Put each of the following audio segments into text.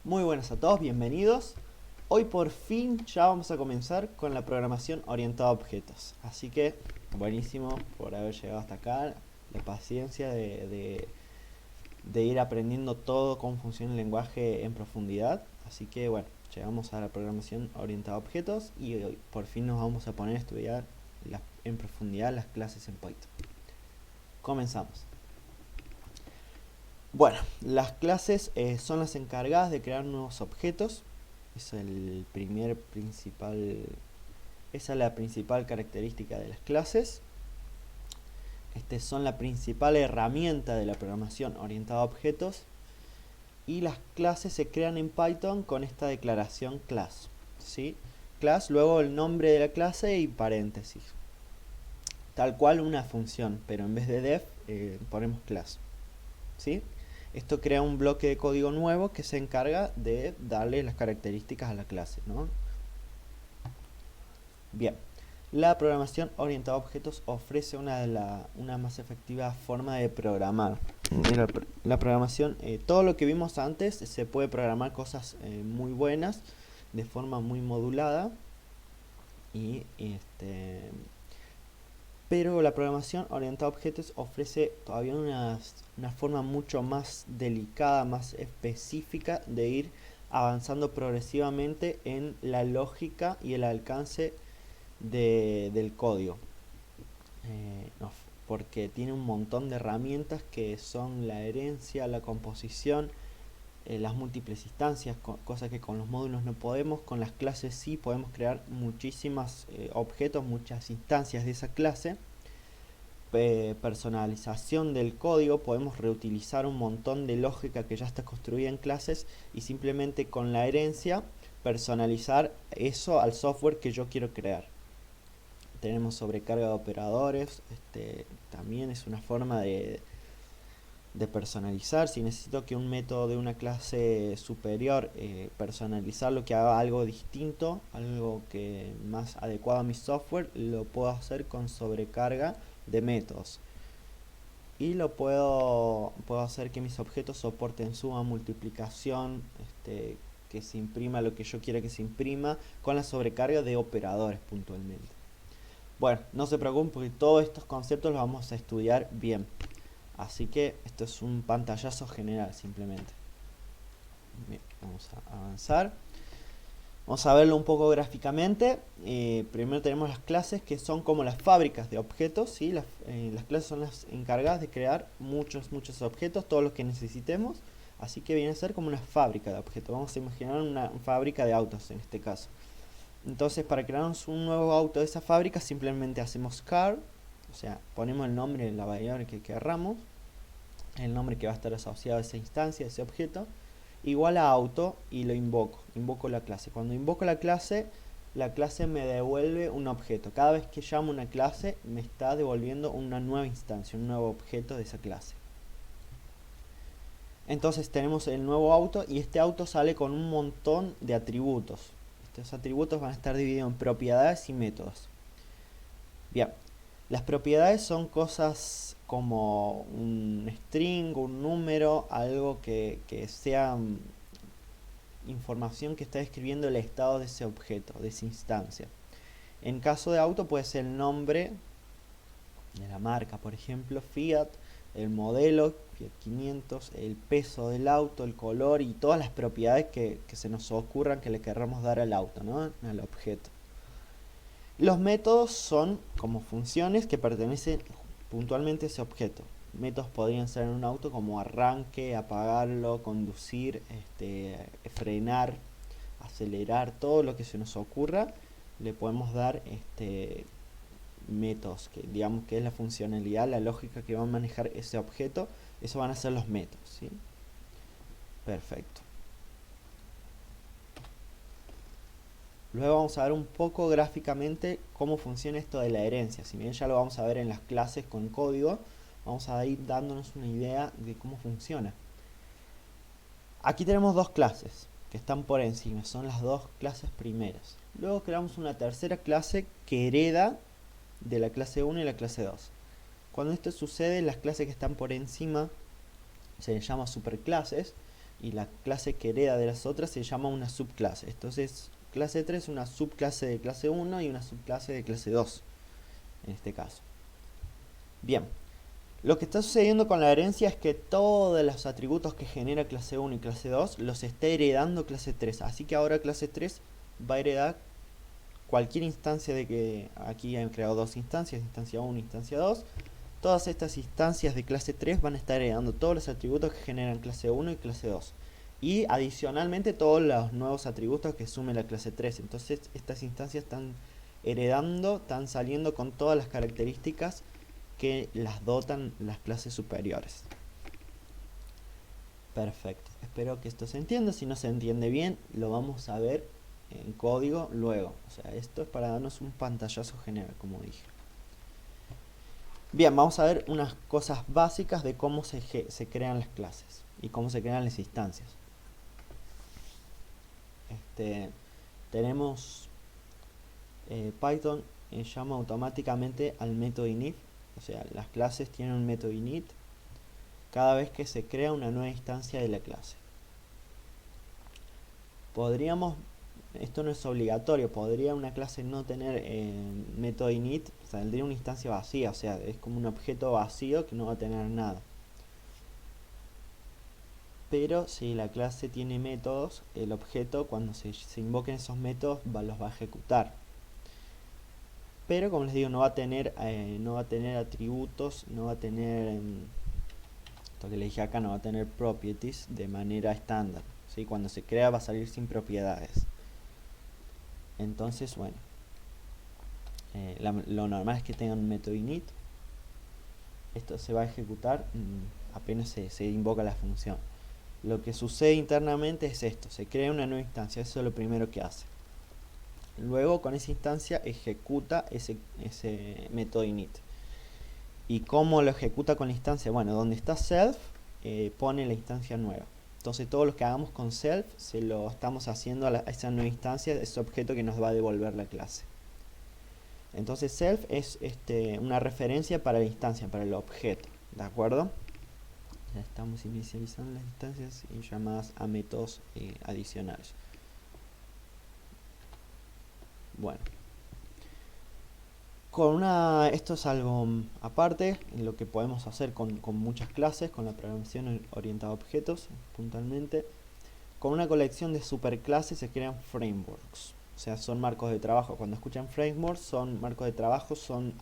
Muy buenas a todos, bienvenidos. Hoy por fin ya vamos a comenzar con la programación orientada a objetos. Así que buenísimo por haber llegado hasta acá. La paciencia de ir aprendiendo todo cómo funciona el lenguaje en profundidad. Así que bueno, llegamos a la programación orientada a objetos y hoy por fin nos vamos a poner a estudiar en profundidad las clases en Python. Comenzamos. Bueno, las clases son las encargadas de crear nuevos objetos. Esa es la principal característica de las clases. Son la principal herramienta de la programación orientada a objetos. Y las clases se crean en Python con esta declaración class, ¿sí? Class, luego el nombre de la clase y paréntesis. Tal cual una función, pero en vez de def ponemos class, ¿sí? Esto crea un bloque de código nuevo que se encarga de darle las características a la clase, ¿no? Bien, la programación orientada a objetos ofrece una más efectiva forma de programar. La programación, todo lo que vimos antes, se puede programar cosas muy buenas de forma muy modulada pero la programación orientada a objetos ofrece todavía una forma mucho más delicada, más específica de ir avanzando progresivamente en la lógica y el alcance del código. No, porque tiene un montón de herramientas que son la herencia, la composición, las múltiples instancias, cosa que con los módulos no podemos. Con las clases sí podemos crear muchísimos objetos, muchas instancias de esa clase. Personalización del código, podemos reutilizar un montón de lógica que ya está construida en clases y simplemente con la herencia personalizar eso al software que yo quiero crear. Tenemos sobrecarga de operadores, también es una forma de personalizar. Si necesito que un método de una clase superior personalizarlo, que haga algo distinto, algo que más adecuado a mi software, lo puedo hacer con sobrecarga de métodos. Y puedo hacer que mis objetos soporten suma, multiplicación, que se imprima lo que yo quiera que se imprima, con la sobrecarga de operadores puntualmente. Bueno, no se preocupen porque todos estos conceptos los vamos a estudiar bien. Así que esto es un pantallazo general simplemente. Bien, vamos a avanzar. Vamos a verlo un poco gráficamente. Primero tenemos las clases, que son como las fábricas de objetos, ¿sí? Las clases son las encargadas de crear muchos objetos, todos los que necesitemos. Así que viene a ser como una fábrica de objetos. Vamos a imaginar una fábrica de autos en este caso. Entonces, para crearnos un nuevo auto de esa fábrica, simplemente hacemos car, o sea, ponemos el nombre de la variable que querramos, el nombre que va a estar asociado a esa instancia, a ese objeto, igual a auto, y lo invoco la clase. Cuando invoco la clase me devuelve un objeto. Cada vez que llamo una clase me está devolviendo una nueva instancia, un nuevo objeto de esa clase. Entonces tenemos el nuevo auto y este auto sale con un montón de atributos. Estos atributos van a estar divididos en propiedades y métodos. Bien, las propiedades son cosas como un string, un número, algo que sea información que está describiendo el estado de ese objeto, de esa instancia. En caso de auto puede ser el nombre de la marca, por ejemplo, Fiat, el modelo, Fiat 500, el peso del auto, el color y todas las propiedades que se nos ocurran que le querramos dar al auto, ¿no? Al objeto. Los métodos son como funciones que pertenecen puntualmente a ese objeto. Métodos podrían ser en un auto como arranque, apagarlo, conducir, frenar, acelerar, todo lo que se nos ocurra, le podemos dar métodos, que digamos que es la funcionalidad, la lógica que va a manejar ese objeto. Eso van a ser los métodos, ¿sí? Perfecto. Luego vamos a ver un poco gráficamente cómo funciona esto de la herencia. Si bien ya lo vamos a ver en las clases con código, vamos a ir dándonos una idea de cómo funciona. Aquí tenemos dos clases que están por encima, son las dos clases primeras. Luego creamos una tercera clase que hereda de la clase 1 y la clase 2. Cuando esto sucede, las clases que están por encima se les llama superclases y la clase que hereda de las otras se llama una subclase. Entonces, clase 3 es una subclase de clase 1 y una subclase de clase 2, en este caso. Bien, lo que está sucediendo con la herencia es que todos los atributos que genera clase 1 y clase 2 los está heredando clase 3. Así que ahora clase 3 va a heredar cualquier instancia de que aquí han creado dos instancias, instancia 1 y instancia 2. Todas estas instancias de clase 3 van a estar heredando todos los atributos que generan clase 1 y clase 2. Y adicionalmente todos los nuevos atributos que sume la clase 3. Entonces estas instancias están heredando, están saliendo con todas las características que las dotan las clases superiores. Perfecto. Espero que esto se entienda. Si no se entiende bien, lo vamos a ver en código luego. O sea, esto es para darnos un pantallazo general, como dije. Bien, vamos a ver unas cosas básicas de cómo se crean las clases y cómo se crean las instancias. Tenemos Python llama automáticamente al método init. O sea, las clases tienen un método init cada vez que se crea una nueva instancia de la clase. Esto no es obligatorio, podría una clase no tener método init, saldría una instancia vacía, o sea, es como un objeto vacío que no va a tener nada. Pero si la clase tiene métodos, el objeto cuando se invoquen esos métodos los va a ejecutar. Pero como les digo, no va a tener atributos, no va a tener esto que les dije acá, no va a tener properties de manera estándar, ¿sí? Cuando se crea va a salir sin propiedades. Entonces, bueno, lo normal es que tengan un método init. Esto se va a ejecutar apenas se invoca la función. Lo que sucede internamente es esto: se crea una nueva instancia, eso es lo primero que hace. Luego con esa instancia ejecuta ese método init. ¿Y cómo lo ejecuta con la instancia? Bueno, donde está self, pone la instancia nueva. Entonces todo lo que hagamos con self se lo estamos haciendo a esa nueva instancia, ese objeto que nos va a devolver la clase. Entonces self es una referencia para la instancia, para el objeto, ¿de acuerdo? Ya estamos inicializando las instancias y llamadas a métodos adicionales. Bueno, esto es algo aparte, en lo que podemos hacer con muchas clases, con la programación orientada a objetos, puntualmente. Con una colección de superclases se crean frameworks, o sea, son marcos de trabajo. Cuando escuchan frameworks, son marcos de trabajo, son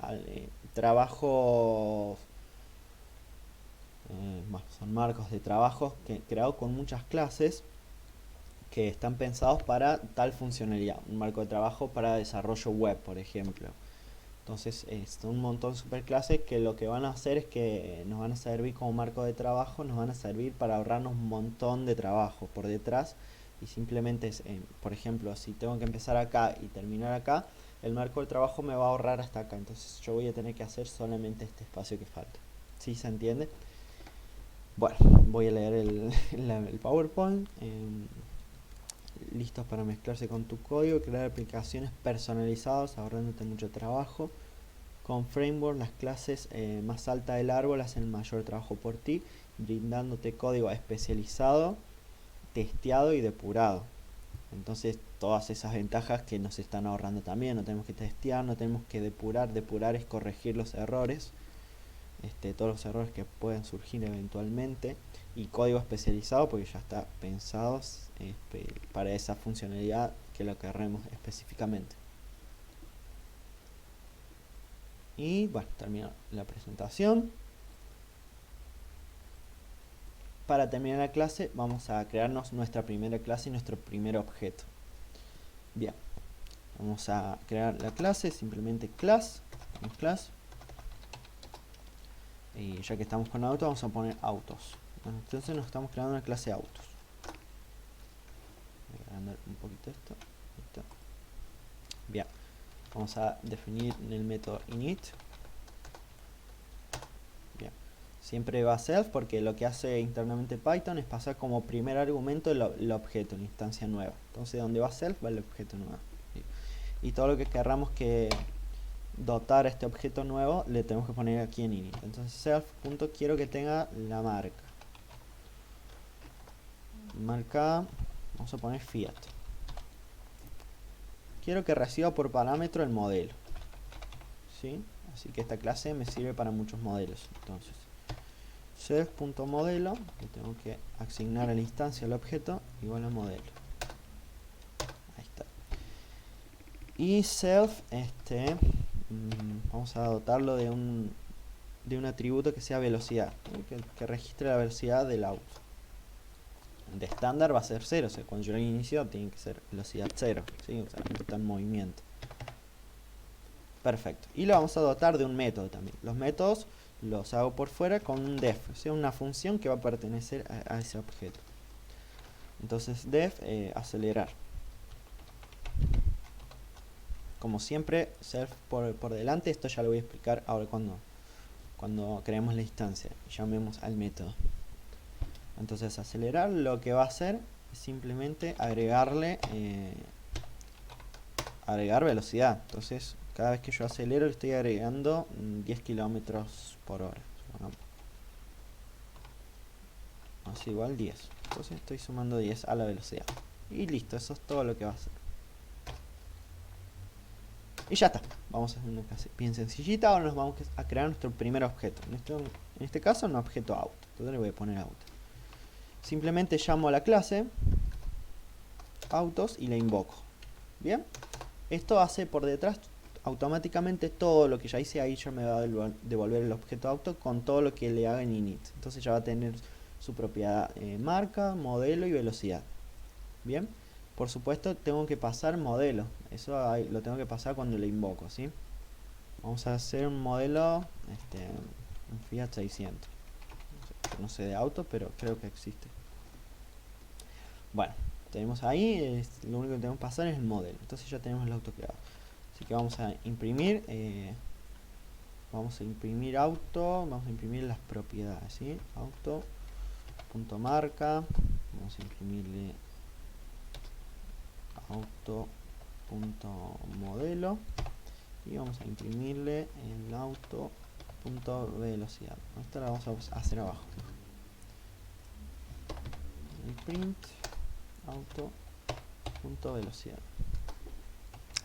son marcos de trabajo creados con muchas clases que están pensados para tal funcionalidad. Un marco de trabajo para desarrollo web, por ejemplo. Entonces son un montón de superclases que lo que van a hacer es que nos van a servir como marco de trabajo, nos van a servir para ahorrarnos un montón de trabajo por detrás. Y simplemente por ejemplo, si tengo que empezar acá y terminar acá, el marco de trabajo me va a ahorrar hasta acá. Entonces yo voy a tener que hacer solamente este espacio que falta. ¿Sí se entiende? Bueno, voy a leer el PowerPoint. Listos para mezclarse con tu código, crear aplicaciones personalizadas, ahorrándote mucho trabajo. Con Framework, las clases más altas del árbol hacen el mayor trabajo por ti, brindándote código especializado, testeado y depurado. Entonces, todas esas ventajas que nos están ahorrando también. No tenemos que testear, no tenemos que depurar. Depurar es corregir los errores, todos los errores que pueden surgir eventualmente. Y código especializado porque ya está pensado para esa funcionalidad que lo querremos específicamente. Y bueno, termino la presentación. Para terminar la clase vamos a crearnos nuestra primera clase y nuestro primer objeto. Bien, vamos a crear la clase, simplemente class. Y ya que estamos con autos, vamos a poner autos. Bueno, entonces nos estamos creando una clase autos. Voy a agrandar un poquito esto. Listo. Bien, vamos a definir el método init. Bien, siempre va a self porque lo que hace internamente Python es pasar como primer argumento el objeto, la instancia nueva. Entonces donde va self va el objeto nuevo. Y todo lo que querramos que dotar a este objeto nuevo le tenemos que poner aquí en init. Entonces self.quiero que tenga la marca. marca, vamos a poner Fiat. Quiero que reciba por parámetro el modelo, ¿sí? Así que esta clase me sirve para muchos modelos. Entonces, self.modelo, le tengo que asignar a la instancia el objeto igual a modelo. Ahí está. Y self, vamos a dotarlo de un atributo que sea velocidad, ¿sí? que registre la velocidad del auto. De estándar va a ser 0, o sea, cuando yo lo inicio tiene que ser velocidad 0, ¿sí? O sea, no está en movimiento. Perfecto. Y lo vamos a dotar de un método también. Los métodos los hago por fuera con un def, o sea, una función que va a pertenecer a ese objeto. Entonces def acelerar. Como siempre, self por delante. Esto ya lo voy a explicar ahora cuando creemos la instancia y llamemos al método. Entonces acelerar lo que va a hacer es simplemente agregar velocidad. Entonces cada vez que yo acelero le estoy agregando 10 kilómetros por hora. Así igual 10. Entonces estoy sumando 10 a la velocidad. Y listo, eso es todo lo que va a hacer. Y ya está. Vamos a hacer una clase bien sencillita. Ahora nos vamos a crear nuestro primer objeto. En este caso un objeto auto. Entonces le voy a poner auto. Simplemente llamo a la clase autos y la invoco. Bien. Esto hace por detrás automáticamente todo lo que ya hice. Ahí ya me va a devolver el objeto auto con todo lo que le haga en init. Entonces ya va a tener su propiedad marca, modelo y velocidad. Bien. Por supuesto tengo que pasar modelo. Eso lo tengo que pasar cuando le invoco, ¿sí? Vamos a hacer un modelo, un Fiat 600. No sé de auto, pero creo que existe. Bueno, tenemos ahí, lo único que tenemos que pasar es el modelo. Entonces ya tenemos el auto creado. Así que vamos a imprimir, auto, vamos a imprimir las propiedades, ¿sí? Auto.marca, vamos a imprimirle auto.modelo y vamos a imprimirle el auto.velocidad. Esto lo vamos a hacer abajo. El print auto.velocidad.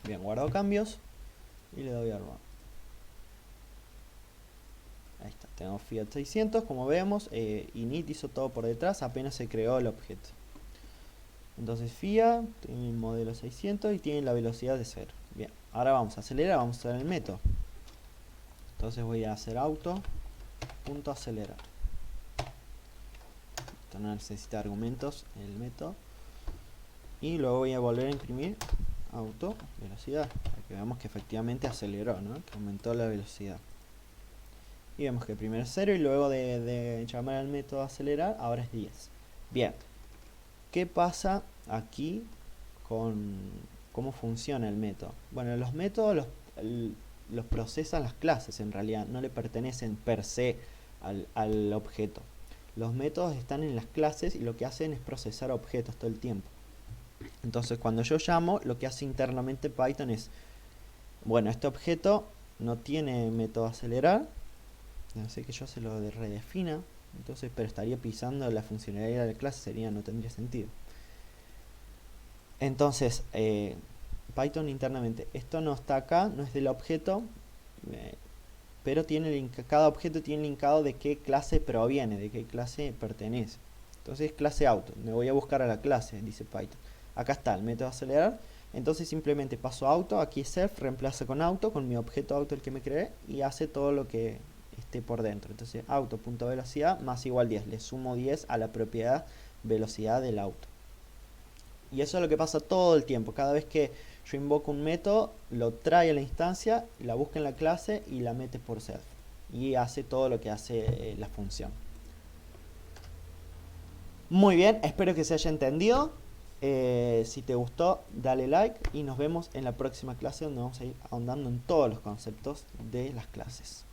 Bien, guardo cambios y le doy a run. Ahí está, tengo Fiat 600, como vemos, init hizo todo por detrás, apenas se creó el objeto. Entonces Fiat tiene el modelo 600 y tiene la velocidad de 0. Bien, ahora vamos a acelerar, vamos a usar el método. Entonces voy a hacer auto.acelerar. Esto no necesita argumentos el método. Y luego voy a volver a imprimir auto velocidad, para que veamos que efectivamente aceleró, ¿no? Que aumentó la velocidad. Y vemos que primero es 0 y luego de llamar al método acelerar, ahora es 10. Bien, ¿qué pasa aquí con cómo funciona el método? Bueno, los métodos los procesan las clases, en realidad no le pertenecen per se al objeto. Los métodos están en las clases y lo que hacen es procesar objetos todo el tiempo. Entonces cuando yo llamo, lo que hace internamente Python es, bueno, este objeto no tiene método acelerar, así que yo se lo redefina, entonces, pero estaría pisando la funcionalidad de la clase, no tendría sentido. Entonces Python internamente, esto no está acá, no es del objeto, pero cada objeto tiene linkado de qué clase proviene, de qué clase pertenece. Entonces clase auto, me voy a buscar a la clase, dice Python. Acá está el método acelerar, entonces simplemente paso auto, aquí self reemplaza con auto, con mi objeto auto el que me creé, y hace todo lo que esté por dentro. Entonces auto.velocidad más igual 10, le sumo 10 a la propiedad velocidad del auto. Y eso es lo que pasa todo el tiempo. Cada vez que yo invoco un método, lo trae a la instancia, la busca en la clase y la mete por self. Y hace todo lo que hace la función. Muy bien, espero que se haya entendido. Si te gustó, dale like y nos vemos en la próxima clase donde vamos a ir ahondando en todos los conceptos de las clases.